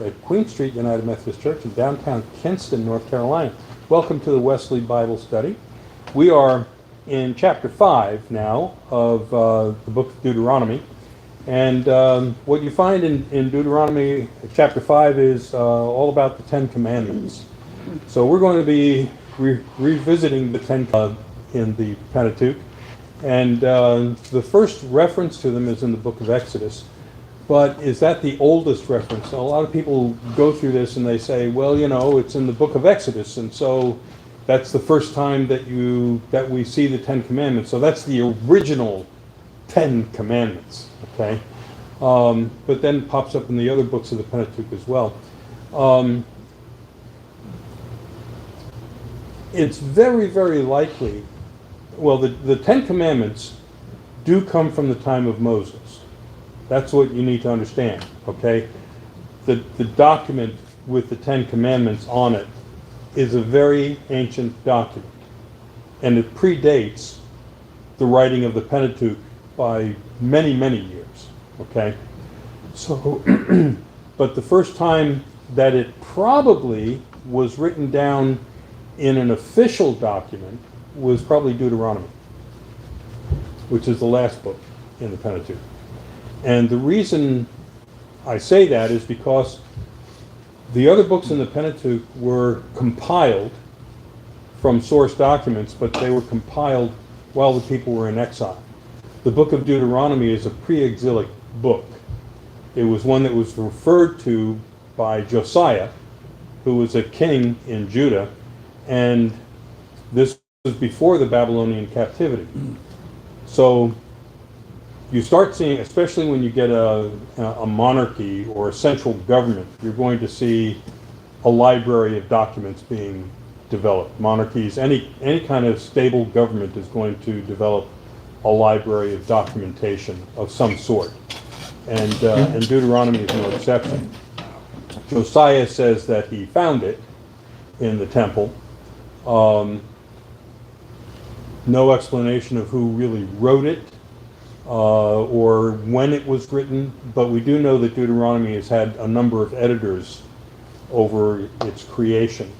at Queen Street United Methodist Church in downtown Kinston, North Carolina. Welcome to the Wesley Bible Study. We are in chapter 5 now of the book of Deuteronomy. And what you find in Deuteronomy chapter 5 is all about the Ten Commandments. So we're going to be revisiting the Ten in the Pentateuch. And the first reference to them is in the book of Exodus. But is that the oldest reference? A lot of people go through this and they say, well, you know, it's in the book of Exodus, and so that's the first time that we see the Ten Commandments. So that's the original Ten Commandments, okay? But then it pops up in the other books of the Pentateuch as well. It's very, very likely, well, the Ten Commandments do come from the time of Moses. That's what you need to understand, okay? The document with the Ten Commandments on it is a very ancient document, and it predates the writing of the Pentateuch by many, many years, okay? So, but the first time that it probably was written down in an official document was probably Deuteronomy, which is the last book in the Pentateuch. And the reason I say that is because the other books in the Pentateuch were compiled from source documents, but they were compiled while the people were in exile. The book of Deuteronomy is a pre-exilic book. It was one that was referred to by Josiah, who was a king in Judah, and this was before the Babylonian captivity. So you start seeing, especially when you get a monarchy or a central government, you're going to see a library of documents being developed. Monarchies, any kind of stable government is going to develop a library of documentation of some sort. And Deuteronomy is no exception. Josiah says that he found it in the temple. No explanation of who really wrote it, or when it was written, but we do know that Deuteronomy has had a number of editors over its creation,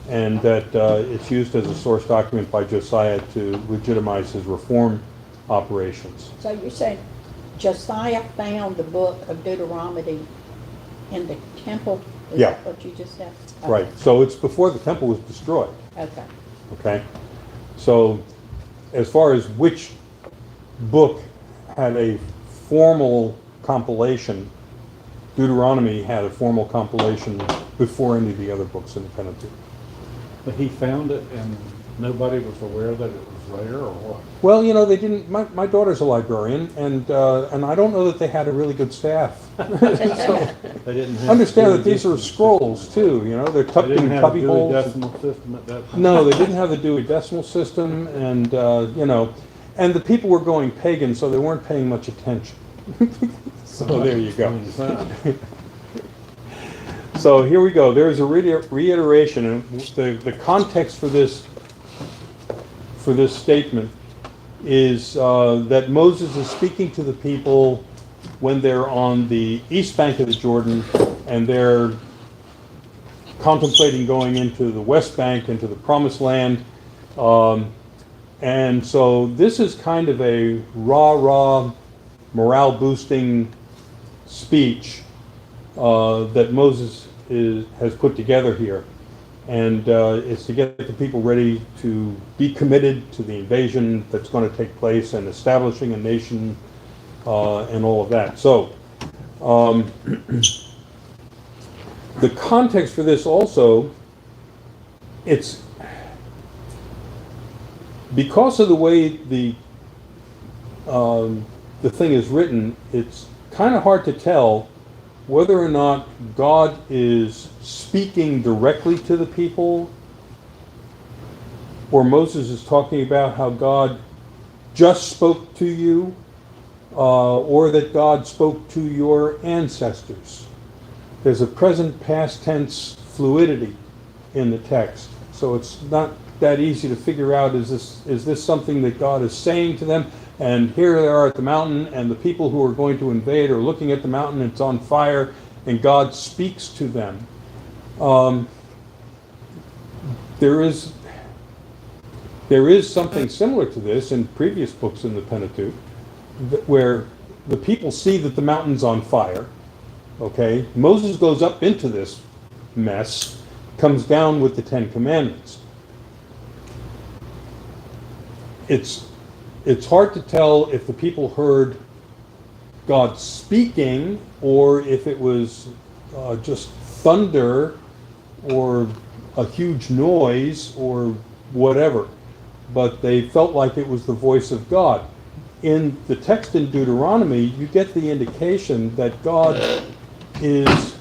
and that it's used as a source document by Josiah to legitimize his reform operations. So you're saying Josiah found the book of Deuteronomy in the temple? Is Yeah. that what you just said? Okay. Right, so it's before the temple was destroyed. Okay. Okay, so as far as which book had a formal compilation, Deuteronomy had a formal compilation before any of the other books in the Pentateuch. But he found it and nobody was aware that it was there, or what? Well, you know, they didn't. My daughter's a librarian, and I don't know that they had a really good staff. So They didn't have understand the that these are scrolls too. You know, they're tucked They didn't in have a cubby Dewey holes. Decimal System at that time. No, they didn't have the Dewey Decimal System, and you know, and the people were going pagan, so they weren't paying much attention. So there you go. So here we go. There is a reiteration, and the context for this statement is that Moses is speaking to the people when they're on the east bank of the Jordan, and they're contemplating going into the west bank, into the promised land. And so this is kind of a rah, morale-boosting speech that Moses has put together here. And it's to get the people ready to be committed to the invasion that's going to take place and establishing a nation and all of that. So the context for this also, it's because of the way the thing is written, it's kind of hard to tell whether or not God is speaking directly to the people, or Moses is talking about how God just spoke to you, or that God spoke to your ancestors. There's a present past tense fluidity in the text, so it's not that easy to figure out, is this something that God is saying to them? And here they are at the mountain, and the people who are going to invade are looking at the mountain, it's on fire, and God speaks to them. Um, there is something similar to this in previous books in the Pentateuch, where the people see that the mountain's on fire. Okay, Moses goes up into this mess, comes down with the Ten Commandments. It's hard to tell if the people heard God speaking or if it was just thunder or a huge noise or whatever, but they felt like it was the voice of God. In the text in Deuteronomy, you get the indication that God is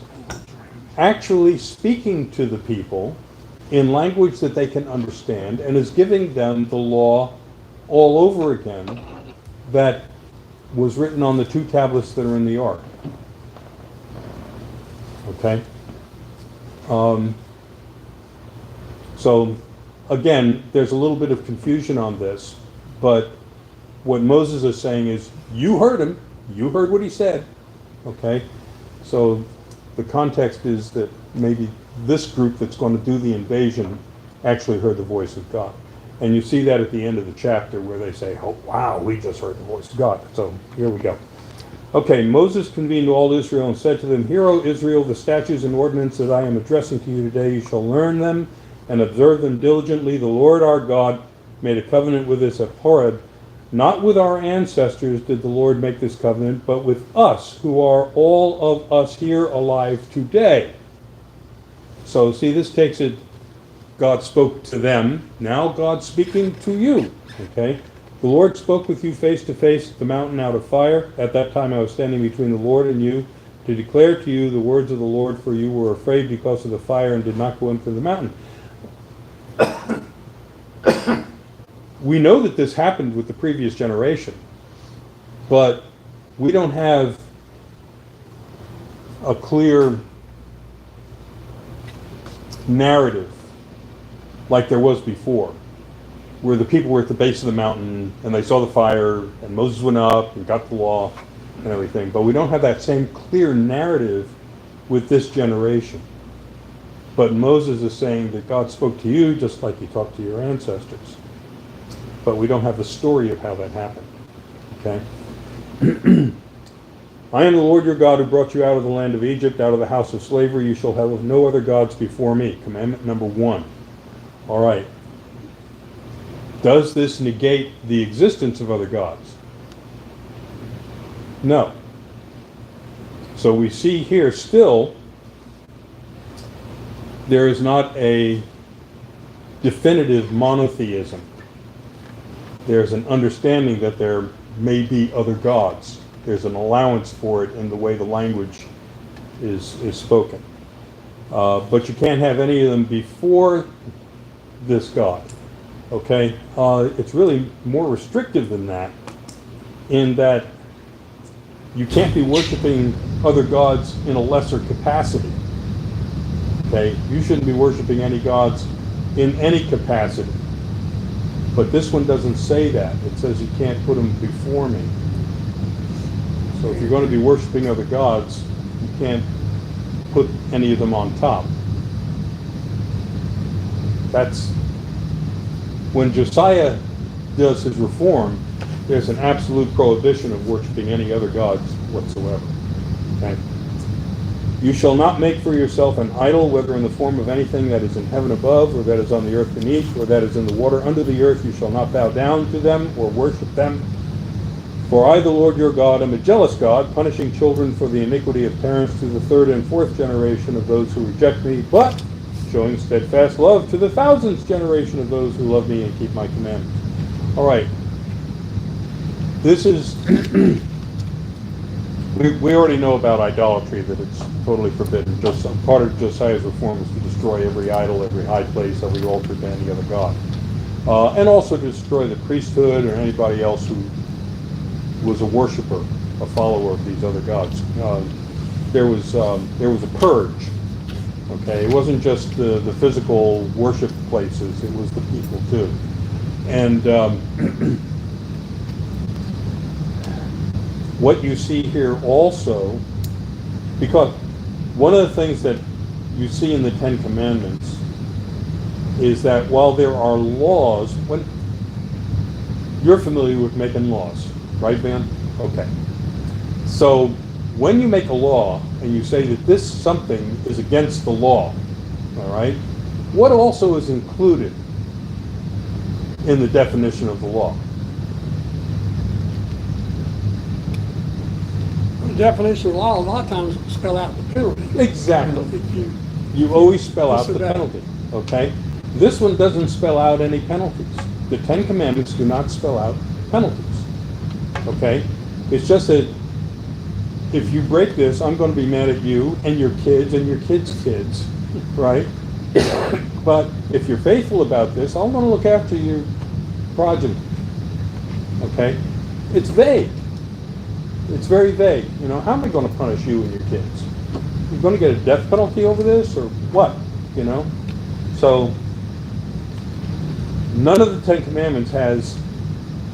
actually speaking to the people in language that they can understand and is giving them the law all over again that was written on the 2 tablets that are in the ark. Okay? So, again, there's a little bit of confusion on this, but what Moses is saying is, you heard him, you heard what he said. Okay? So, the context is that maybe this group that's going to do the invasion actually heard the voice of God. And you see that at the end of the chapter where they say, oh, wow, we just heard the voice of God. So here we go. Okay, Moses convened all Israel and said to them, Hear, O Israel, the statutes and ordinances that I am addressing to you today, you shall learn them and observe them diligently. The Lord our God made a covenant with us at Horeb. Not with our ancestors did the Lord make this covenant, but with us, who are all of us here alive today. So see, this takes it, God spoke to them, now God's speaking to you, okay? The Lord spoke with you face to face at the mountain out of fire. At that time I was standing between the Lord and you to declare to you the words of the Lord, for you were afraid because of the fire and did not go into the mountain. We know that this happened with the previous generation, but we don't have a clear narrative like there was before, where the people were at the base of the mountain and they saw the fire and Moses went up and got the law and everything. But we don't have that same clear narrative with this generation. But Moses is saying that God spoke to you just like he talked to your ancestors. But we don't have the story of how that happened. Okay? I am the Lord your God who brought you out of the land of Egypt, out of the house of slavery. You shall have no other gods before me. Commandment number 1. All right. Does this negate the existence of other gods? No. So we see here still there is not a definitive monotheism. There's an understanding that there may be other gods. There's an allowance for it in the way the language is spoken. But you can't have any of them before this God. Okay? It's really more restrictive than that, in that you can't be worshiping other gods in a lesser capacity. Okay? You shouldn't be worshiping any gods in any capacity. But this one doesn't say that. It says you can't put them before me. So if you're going to be worshiping other gods, you can't put any of them on top. That's when Josiah does his reform, there's an absolute prohibition of worshiping any other gods whatsoever. Okay? You shall not make for yourself an idol, whether in the form of anything that is in heaven above, or that is on the earth beneath, or that is in the water under the earth. You shall not bow down to them or worship them. For I, the Lord your God, am a jealous God, punishing children for the iniquity of parents to the 3rd and 4th generation of those who reject me, but showing steadfast love to the 1000th generation of those who love me and keep my commandments. All right. This is, we already know about idolatry, that it's totally forbidden. Just part of Josiah's reform is to destroy every idol, every high place, every altar to any other god. And also to destroy the priesthood or anybody else who was a worshiper, a follower of these other gods. There was a purge. Okay, it wasn't just the physical worship places; it was the people too. And what you see here also, because one of the things that you see in the Ten Commandments is that while there are laws, when you're familiar with making laws, right, Van? Okay. So when you make a law and you say that this something is against the law, all right, what also is included in the definition of the law? The definition of law, a lot of times spell out the penalty. Exactly. If you, You always spell out the Disobey. penalty, okay? This one doesn't spell out any penalties. The Ten Commandments do not spell out penalties, okay? It's just that if you break this, I'm going to be mad at you and your kids' kids, right? But if you're faithful about this, I'm going to look after your progeny, okay? It's vague. It's very vague. You know, how am I going to punish you and your kids? You're going to get a death penalty over this, or what? You know? So, none of the Ten Commandments has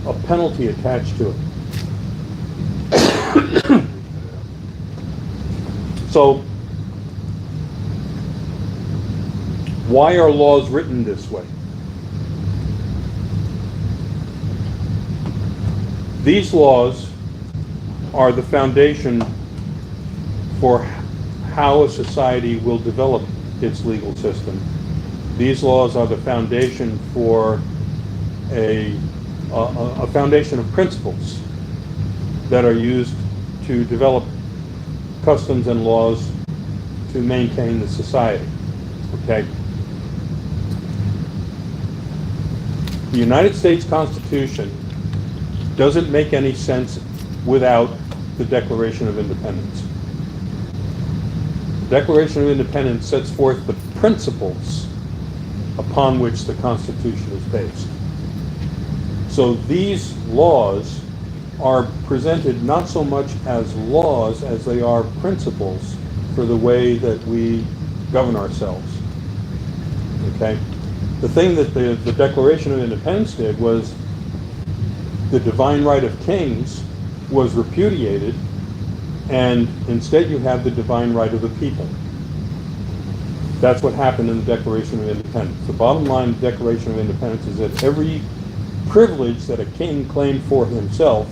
a penalty attached to it. So, why are laws written this way? These laws are the foundation for how a society will develop its legal system. These laws are the foundation for a foundation of principles that are used to develop customs and laws to maintain the society. Okay? The United States Constitution doesn't make any sense without the Declaration of Independence. The Declaration of Independence sets forth the principles upon which the Constitution is based. So these laws are presented not so much as laws as they are principles for the way that we govern ourselves. Okay? The thing that the Declaration of Independence did was the divine right of kings was repudiated, and instead you have the divine right of the people. That's what happened in the Declaration of Independence. The bottom line of the Declaration of Independence is that every privilege that a king claimed for himself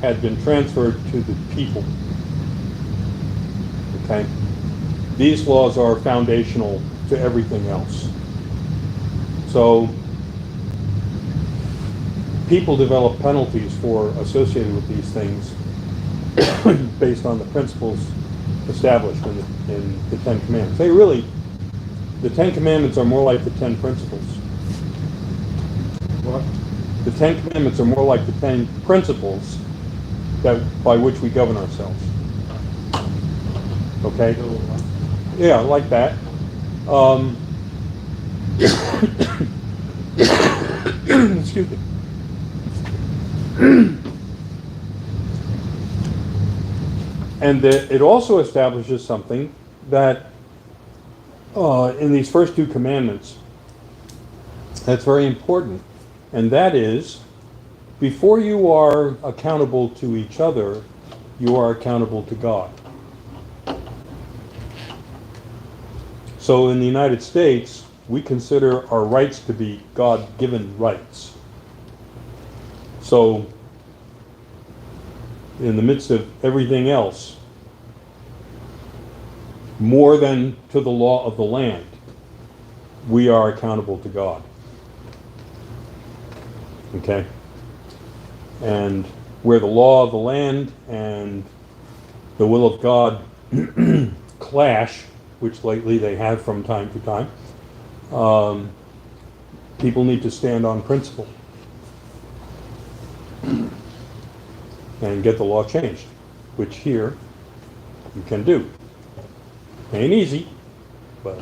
had been transferred to the people. Okay? These laws are foundational to everything else. So, people develop penalties associated with these things based on the principles established in the Ten Commandments. The Ten Commandments are more like the 10 principles. What? The Ten Commandments are more like the 10 principles by which we govern ourselves. Okay? Yeah, like that. Excuse me. And it also establishes something that in these first two commandments that's very important, and that is, before you are accountable to each other, you are accountable to God. So in the United States, we consider our rights to be God-given rights. So, in the midst of everything else, more than to the law of the land, we are accountable to God. Okay? And where the law of the land and the will of God clash, which lately they have from time to time, people need to stand on principle and get the law changed, which here you can do. Ain't easy, but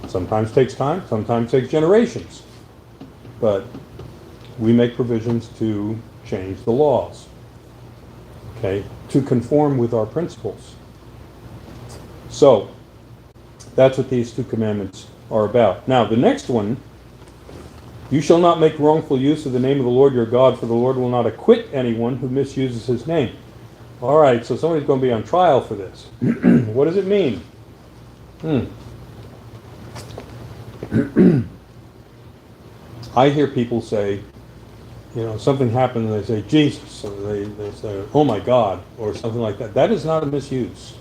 sometimes takes time, sometimes takes generations. But we make provisions to change the laws, okay, to conform with our principles. So, that's what these two commandments are about. Now, the next one, you shall not make wrongful use of the name of the Lord your God, for the Lord will not acquit anyone who misuses his name. All right, so somebody's going to be on trial for this. What does it mean? I hear people say, something happened and they say, Jesus, or they say, oh my God, or something like that. That is not a misuse.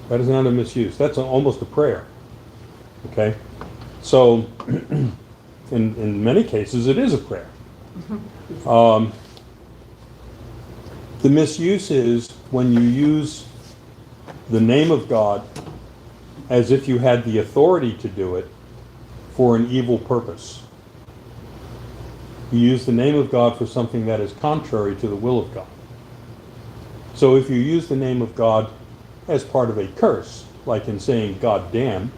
That is not a misuse. That's almost a prayer. Okay? So, in many cases, it is a prayer. The misuse is when you use the name of God as if you had the authority to do it for an evil purpose. You use the name of God for something that is contrary to the will of God. So if you use the name of God as part of a curse, like in saying God damn,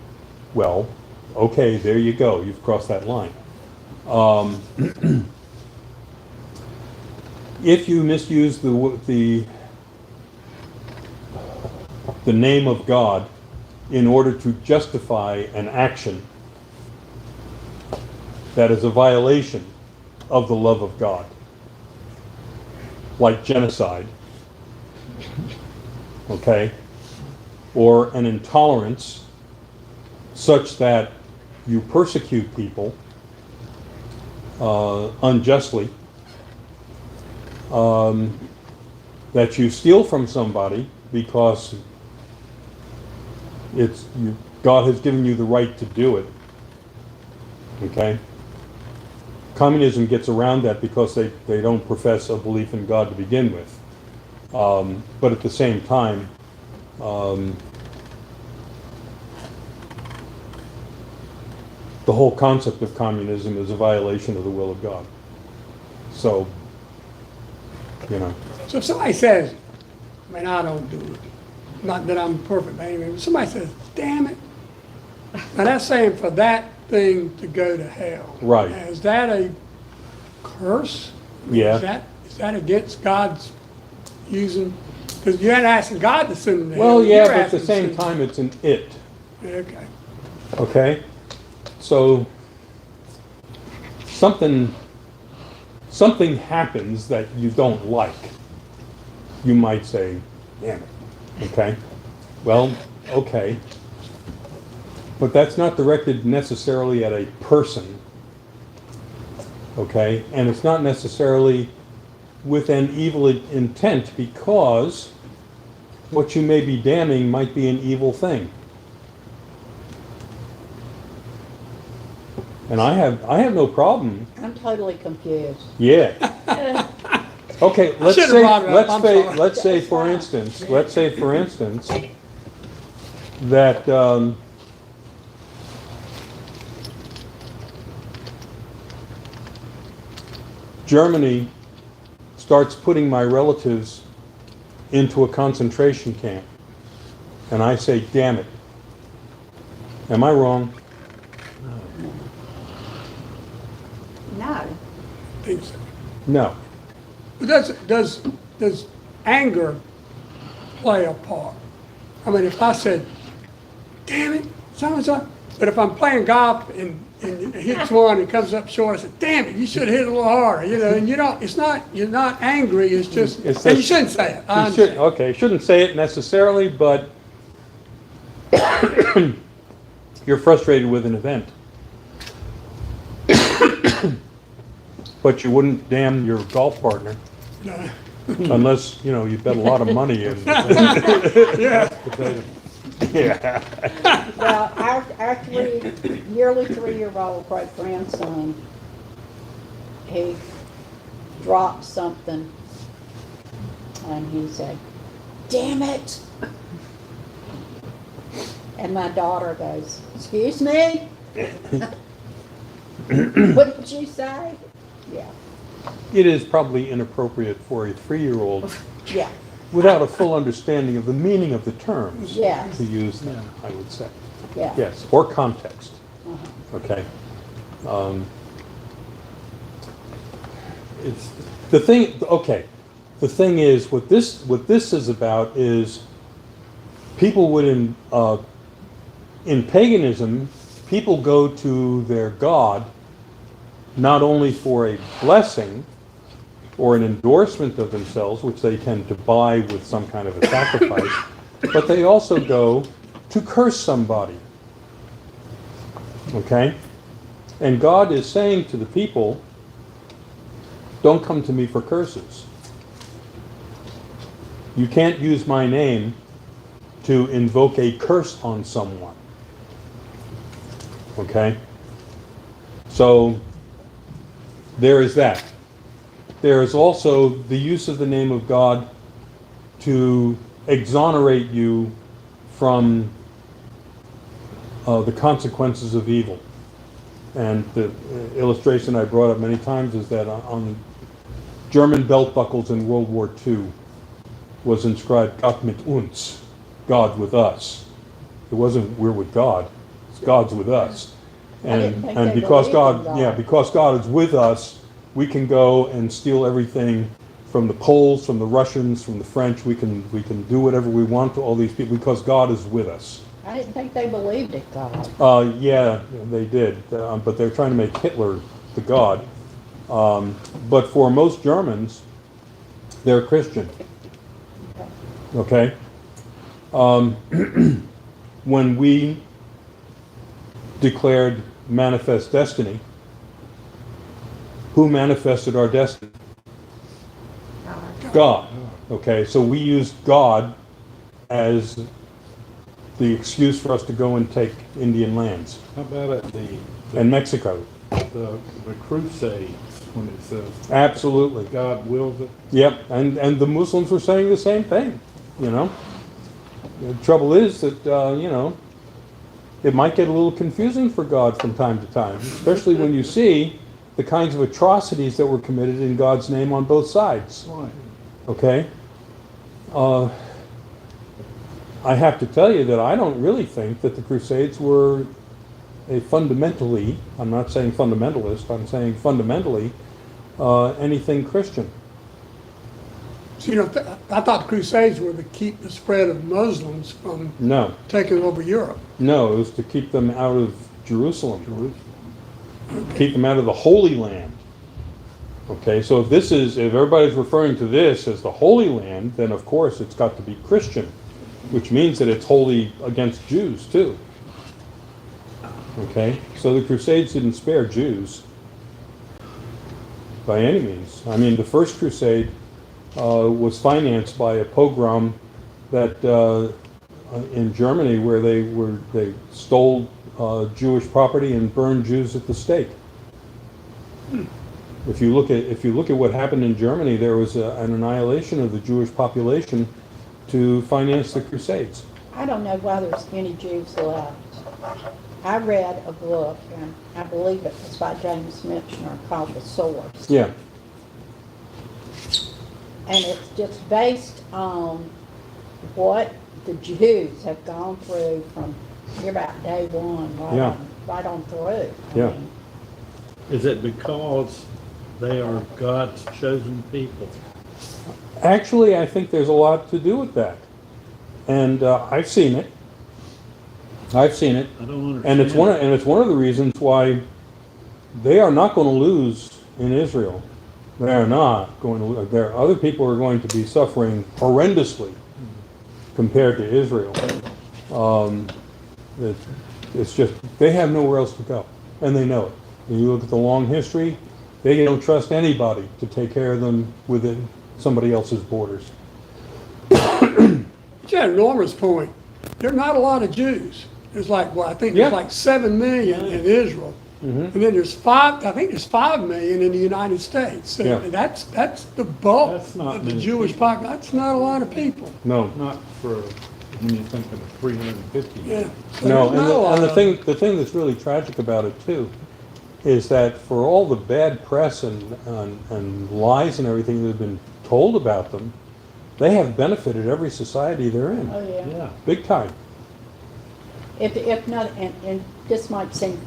well, okay, there you go, you've crossed that line. If you misuse the name of God in order to justify an action that is a violation of the love of God, like genocide, okay, or an intolerance such that you persecute people unjustly, that you steal from somebody because God has given you the right to do it, okay? Communism gets around that because they don't profess a belief in God to begin with. But at the same time, the whole concept of communism is a violation of the will of God. So, So if somebody says, I don't do it, not that I'm perfect by any means, but somebody says, damn it, now that's saying for that thing to go to hell. Right. Now, is that a curse? Yeah. Is that against God's using, because you're not asking God to send them to hell. Well, yeah, you're but at asking the to same send them. time, it's an it, Okay. okay? So, something happens that you don't like. You might say, damn it, okay? Well, okay. But that's not directed necessarily at a person, okay? And it's not necessarily with an evil intent, because what you may be damning might be an evil thing. And I have no problem. I'm totally confused. Yeah. Okay, let's should've say, brought it up. I'm sorry. let's say for instance, that Germany starts putting my relatives into a concentration camp, and I say, damn it. Am I wrong? No. Think so. No. But does anger play a part? I mean, if I said, damn it, so-and-so, but if I'm playing golf and it hits one and comes up short, I said, damn it, you should have hit it a little harder, and you're not angry, it's just, It's and you just- shouldn't say it, I You should, understand. okay, shouldn't say it necessarily, but you're frustrated with an event. But you wouldn't damn your golf partner No. unless, you bet a lot of money in. Yeah, Yeah. Well, our nearly 3-year-old great grandson, he dropped something, and he said, "Damn it!" And my daughter goes, "Excuse me? What did you say?" Yeah, It is probably inappropriate for a 3-year-old, yeah, without a full understanding of the meaning of the terms, Yes. to use them, I would say. yeah. Yes, or context. Uh-huh. Okay. It's the thing. Okay, the thing is, what this is about is people would in paganism, people go to their god not only for a blessing or an endorsement of themselves, which they tend to buy with some kind of a sacrifice, but they also go to curse somebody. Okay? And God is saying to the people, don't come to me for curses. You can't use my name to invoke a curse on someone. Okay? So, there is that. There is also the use of the name of God to exonerate you from the consequences of evil. And the illustration I brought up many times is that on German belt buckles in World War II was inscribed Gott mit uns, God with us. It wasn't we're with God, it's God's with us. I didn't think And they because believed in God, yeah, God. because God is with us, we can go and steal everything from the Poles, from the Russians, from the French. We can do whatever we want to all these people because God is with us. I didn't think they believed in God. Yeah, they did, but they're trying to make Hitler the God. But for most Germans, they're Christian. Okay? When we declared manifest destiny, who manifested our destiny? God. Okay, so we used God as the excuse for us to go and take Indian lands How about at and Mexico. the Crusades, when it says Absolutely. God wills it? Yep, and the Muslims were saying the same thing, you know. The trouble is that, you know, it might get a little confusing for God from time to time, especially when you see the kinds of atrocities that were committed in God's name on both sides. Right. Okay? I have to tell you that I don't really think that the Crusades were a fundamentally, I'm not saying fundamentalist, I'm saying fundamentally, anything Christian. So, I thought Crusades were to keep the spread of Muslims from No, taking over Europe. no, it was to keep them out of Jerusalem. Keep them out of the Holy Land. Okay, so if everybody's referring to this as the Holy Land, then of course it's got to be Christian, which means that it's holy against Jews too. Okay, so the Crusades didn't spare Jews by any means. I mean, the first Crusade was financed by a pogrom that in Germany where they stole Jewish property and burned Jews at the stake. If you look at what happened in Germany, there was an annihilation of the Jewish population to finance the Crusades. I don't know why there's any Jews left. I read a book, and I believe it was by James Michener, called The Source. Yeah. And it's just based on what the Jews have gone through from about day one Yeah. right on through. Yeah. Is it because they are God's chosen people? Actually, I think there's a lot to do with that, and I've seen it. I've seen it, I don't understand. and it's one of the reasons why they are not going to lose in Israel. They are not going to. There, other people are going to be suffering horrendously compared to Israel. It's just they have nowhere else to go, and they know it. When you look at the long history, they don't trust anybody to take care of them within somebody else's borders. But you had Norma's point. There are not a lot of Jews. There's like, well, I think there's Yeah. like 7 million in Israel. And then there's 5 million in the United States. So Yeah. that's the bulk That's not of the many Jewish people. population. That's not a lot of people. No, Not for, when you're thinking of 350. Yeah. So no, there's not a lot and the of thing that's really tragic about it too is that for all the bad press and lies and everything that have been told about them, they have benefited every society they're in, Oh, yeah. Yeah. big time. If not, and this might seem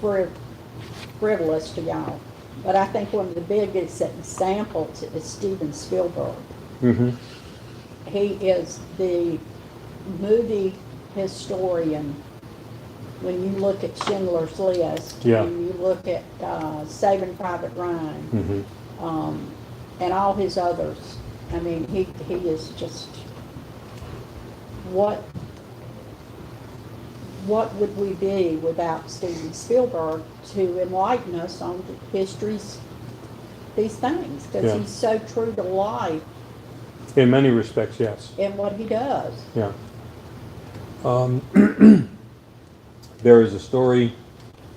frivolous to y'all, but I think one of the biggest examples is Steven Spielberg. Mm-hmm. He is the movie historian. When you look at Schindler's List, Yeah. when you look at Saving Private Ryan, Mm-hmm. and all his others, I mean, he is just what what would we be without Steven Spielberg to enlighten us on the histories, these things? Because Yeah. he's so true to life In many respects, yes. in what he does. Yeah. There is a story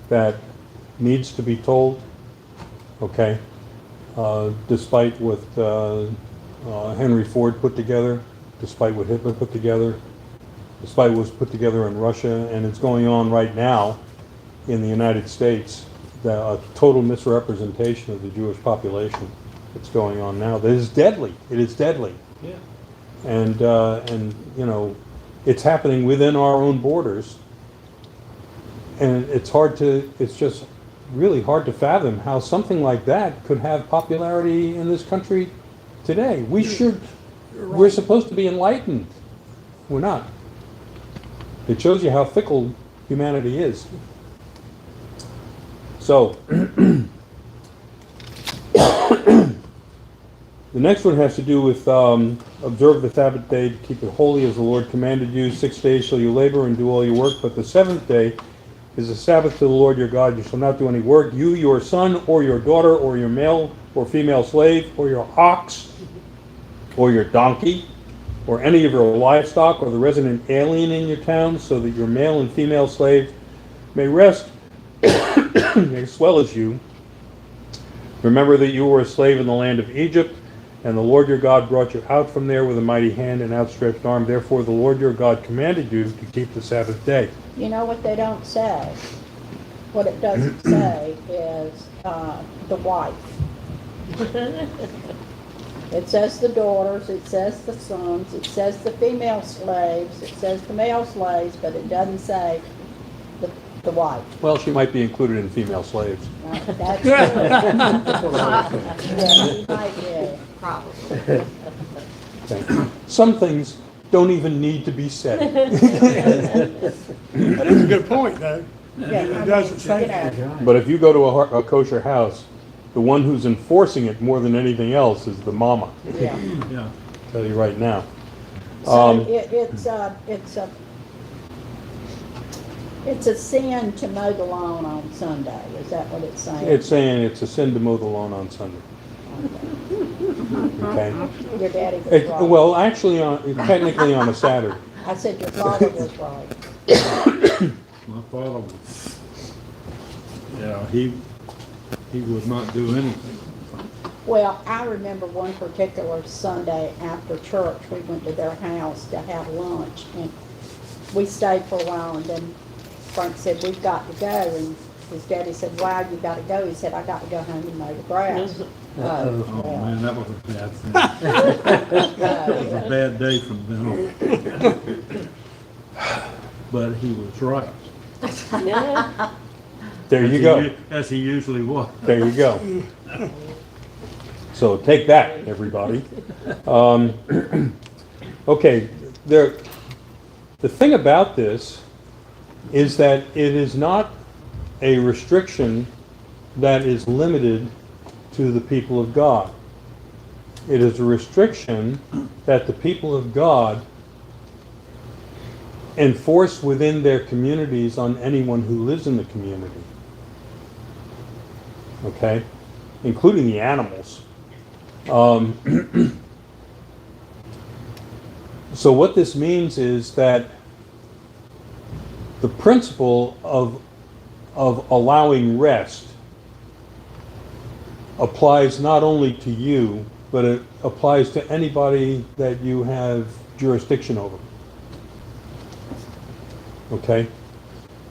that needs to be told, okay? Despite what Henry Ford put together, despite what Hitler put together, despite what was put together in Russia, and it's going on right now in the United States, a total misrepresentation of the Jewish population that's going on now. That is deadly. It is deadly. Yeah. And you know, it's happening within our own borders. And it's just really hard to fathom how something like that could have popularity in this country today. We're supposed to be enlightened. We're not. It shows you how fickle humanity is. So, the next one has to do with observe the Sabbath day to keep it holy as the Lord commanded you. 6 days shall you labor and do all your work, but the seventh day is a Sabbath to the Lord your God. You shall not do any work, you, your son, or your daughter, or your male or female slave, or your ox, or your donkey, or any of your livestock, or the resident alien in your town, so that your male and female slaves may rest as well as you. Remember that you were a slave in the land of Egypt, and the Lord your God brought you out from there with a mighty hand and outstretched arm. Therefore the Lord your God commanded you to keep the Sabbath day. You know what they don't say? What it doesn't say is the wife. It says the daughters, it says the sons, it says the female slaves, it says the male slaves, but it doesn't say the wife. Well, she might be included in female slaves. That's true. Yeah, she might be. Probably. Okay. Some things don't even need to be said. That is a good point, though. Yeah, It doesn't say you that. know, But if you go to a kosher house, the one who's enforcing it more than anything else is the mama. yeah. Yeah. I'll tell you right now. So it's a sin to mow the lawn on Sunday. Is that what it's saying? It's saying it's a sin to mow the lawn on Sunday. Okay? Your daddy was It, right. well, actually, technically on a Saturday. I said your father was right. My father was, yeah, he would not do anything. Well, I remember one particular Sunday after church, we went to their house to have lunch, and we stayed for a while, and then Frank said, "We've got to go," and his daddy said, "Wow, you got to go." He said, "I got to go home and mow the grass." Oh, yeah. man, that was a bad thing. That was a bad day from then on. But he was right. There you go. As he usually was. There you go. So take that, everybody. Okay, the thing about this is that it is not a restriction that is limited to the people of God. It is a restriction that the people of God enforce within their communities on anyone who lives in the community. Okay? Including the animals. So what this means is that the principle of allowing rest applies not only to you, but it applies to anybody that you have jurisdiction over. Okay?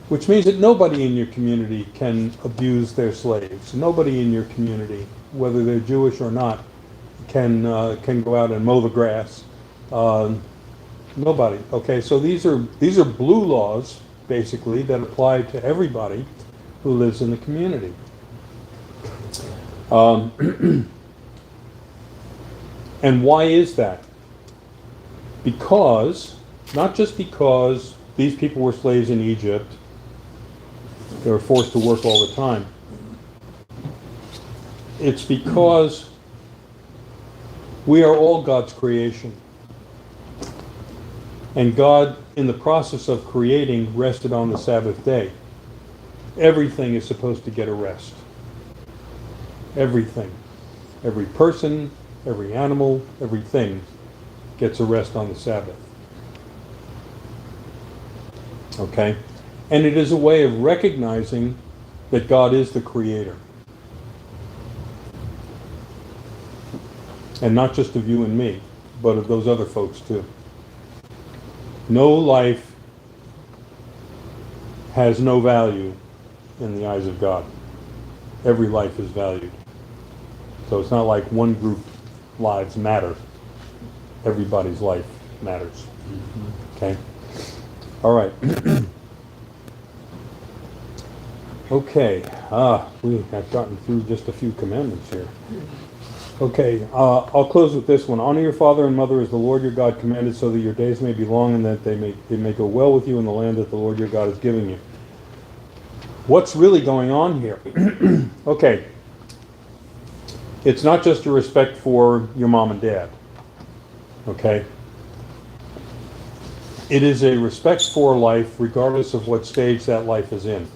Which means that nobody in your community can abuse their slaves. Nobody in your community, whether they're Jewish or not, can go out and mow the grass. Nobody. Okay, so these are blue laws, basically, that apply to everybody who lives in the community. And why is that? Because, not just because these people were slaves in Egypt, they were forced to work all the time. It's because we are all God's creation. And God, in the process of creating, rested on the Sabbath day. Everything is supposed to get a rest. Everything. Every person, every animal, everything gets a rest on the Sabbath. Okay? And it is a way of recognizing that God is the creator. And not just of you and me, but of those other folks too. No life has no value in the eyes of God. Every life is valued. So it's not like one group lives matter. Everybody's life matters. Okay? All right. Okay. We have gotten through just a few commandments here. Okay, I'll close with this one. Honor your father and mother as the Lord your God commanded, so that your days may be long and that it may go well with you in the land that the Lord your God is giving you. What's really going on here? Okay. It's not just a respect for your mom and dad. Okay? It is a respect for life regardless of what stage that life is in.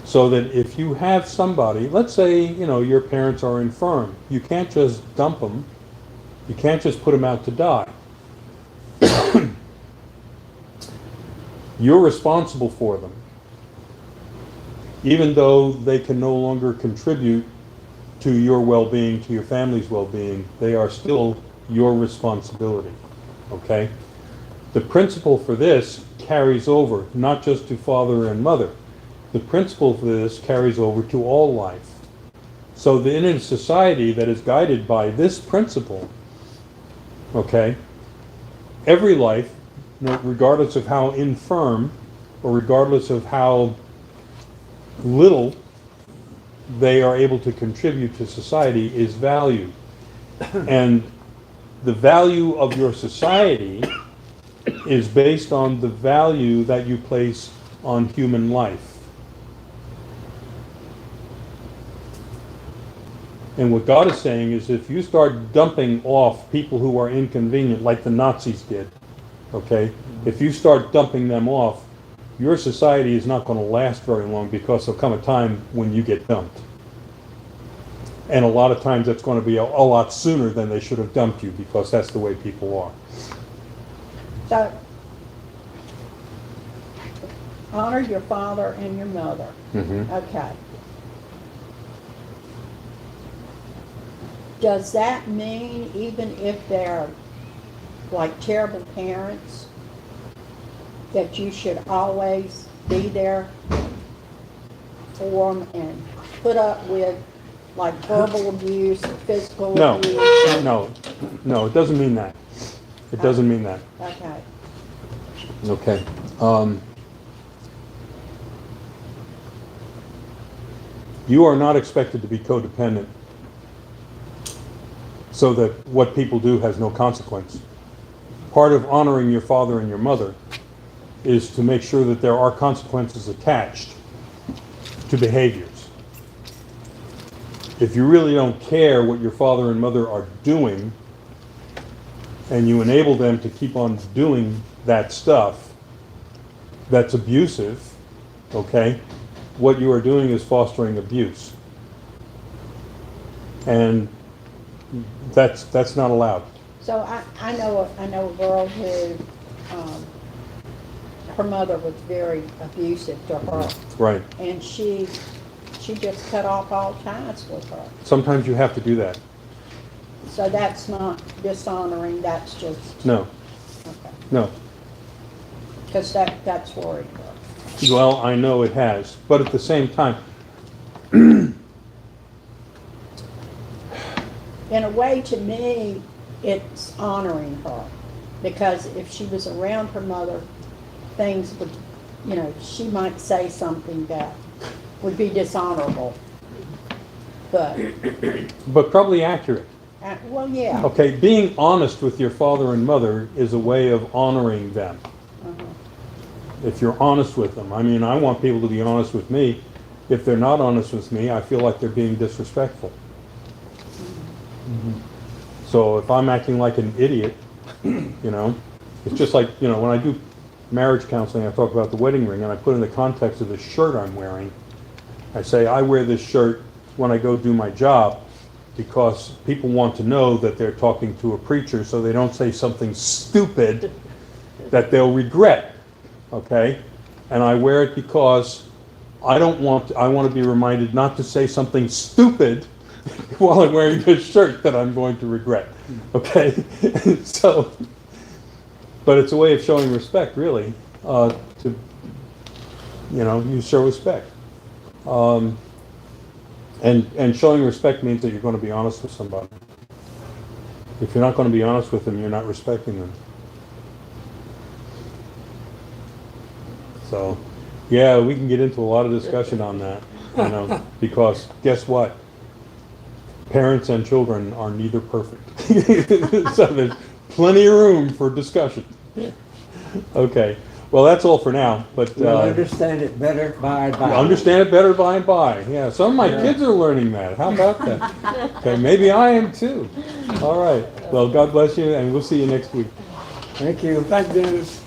So that if you have somebody, let's say, your parents are infirm, you can't just dump them. You can't just put them out to die. You're responsible for them. Even though they can no longer contribute to your well-being, to your family's well-being, they are still your responsibility. Okay? The principle for this carries over, not just to father and mother. The principle for this carries over to all life. So in a society that is guided by this principle, okay, every life, regardless of how infirm or regardless of how little they are able to contribute to society, is valued. And the value of your society is based on the value that you place on human life. And what God is saying is, if you start dumping off people who are inconvenient, like the Nazis did, okay? If you start dumping them off, your society is not going to last very long, because there'll come a time when you get dumped. And a lot of times that's going to be a lot sooner than they should have dumped you, because that's the way people are. So, honor your father and your mother. Mm-hmm. Okay. Does that mean even if they're like terrible parents, that you should always be there for them and put up with like verbal abuse, physical abuse? No, it doesn't mean that. It doesn't mean that. Okay. Okay. You are not expected to be codependent, so that what people do has no consequence. Part of honoring your father and your mother is to make sure that there are consequences attached to behaviors. If you really don't care what your father and mother are doing, and you enable them to keep on doing that stuff that's abusive, okay, what you are doing is fostering abuse. And that's not allowed. So I know a girl who, her mother was very abusive to her. Right. And she just cut off all ties with her. Sometimes you have to do that. So that's not dishonoring, that's just, No, okay. no. Because that's worried her. Well, I know it has, but at the same time, In a way, to me, it's honoring her. Because if she was around her mother, things would, she might say something that would be dishonorable. but probably accurate. Well, yeah. Okay, being honest with your father and mother is a way of honoring them. Uh-huh. If you're honest with them. I mean, I want people to be honest with me. If they're not honest with me, I feel like they're being disrespectful. So if I'm acting like an idiot, It's just like, you know, when I do marriage counseling, I talk about the wedding ring, and I put in the context of the shirt I'm wearing. I say, I wear this shirt when I go do my job because people want to know that they're talking to a preacher, so they don't say something stupid that they'll regret, okay? And I wear it because I want to be reminded not to say something stupid while I'm wearing this shirt that I'm going to regret, okay? So, but it's a way of showing respect, really, to, you know, you show respect. And showing respect means that you're going to be honest with somebody. If you're not going to be honest with them, you're not respecting them. So, yeah, we can get into a lot of discussion on that, you know, because guess what? Parents and children are neither perfect. So there's plenty of room for discussion. Okay, well, that's all for now, but. We'll understand it better by and by. Understand it better by and by. Yeah, some of my kids are learning that. How about that? Okay, maybe I am too. All right. Well, God bless you, and we'll see you next week. Thank you. Thank Dennis.